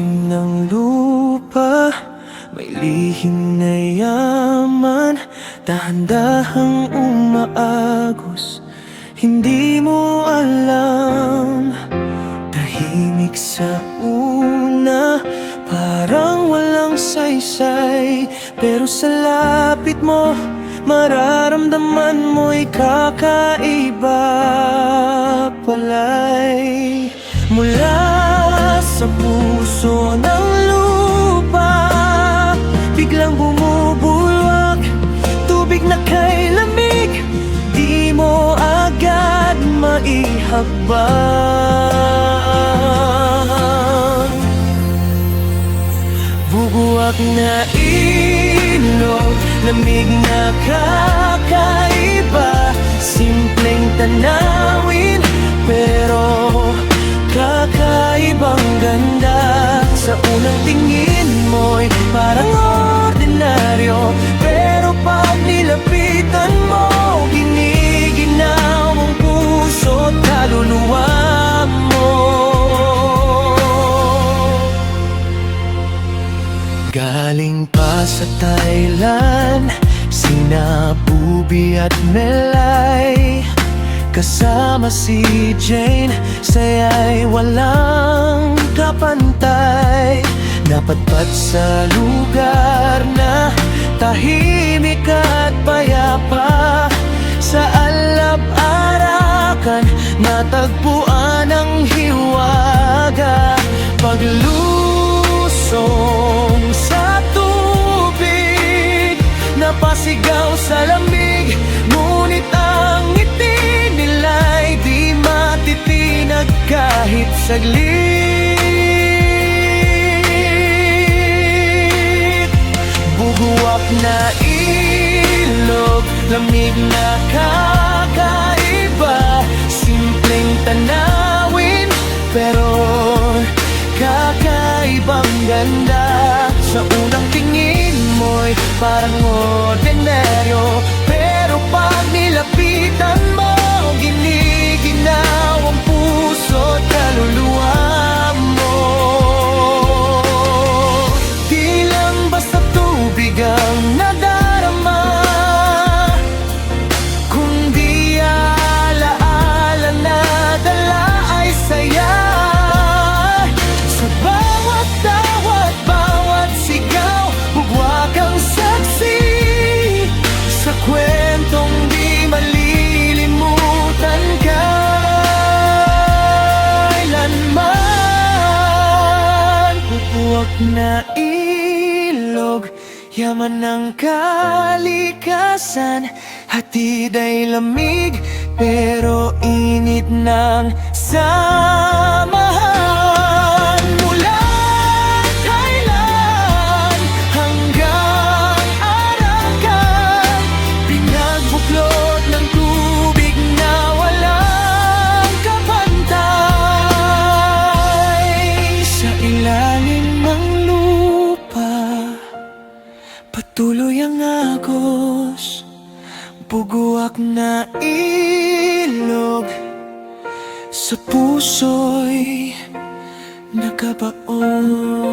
ilalim ng lupa, may lihim na yaman, dahan-dahang umaagos. Hindi mo alam, tahimik sa una, parang walang saysay. Pero sa lapit mo, mararamdaman mo'y kakaiba pala'y. Mula sa puso ng lupa, biglang bumubulwak, tubig na kay lamig, di mo agad maihakbang. Bubuwak na ilog, lamig na kakaiba, simpleng tanawin, pero kakaibang ganda. Sa unang tingin mo'y parang ordinaryo, pero pag nilapitan mo, giniginaw ang puso at kaluluwa mo. Galing pa sa Thailand, sina Bubi at Melay, kasama si Jane, saya'y walang kapantay. Napadpad sa lugar na tahimik at payapa, sa alab-arakan natagpuan ang hiwaga. Paglusong sa tubig, napasigaw sa lamig, ngunit ang ngiti nila'y di matitinag kahit saglit. Bubuwak na ilog, lamig na kakaiba, simpleng tanawin, pero kakaibang ganda. Sa unang tingin mo'y parang ordinaryo, pero pag nilapitan mo, giniginaw ang puso at kaluluwa mo. Di lang basta tubig ang nadarama, kundi alaala na dala ay saya. Sa bawat tawat, bawat sigaw, bugwak ang saksi, sa kwentong di malilimutan kailanman. Bubuwak na ilog, yaman ng kalikasan, hatid ay lamig, pero init ng samahan. Mula Thailand hanggang Arakan, pinagbuklod ng tubig na walang kapantay. Sa ilalim ng lupa, patuloy ang agos, buguak na ilog, sa puso'y nakabaon.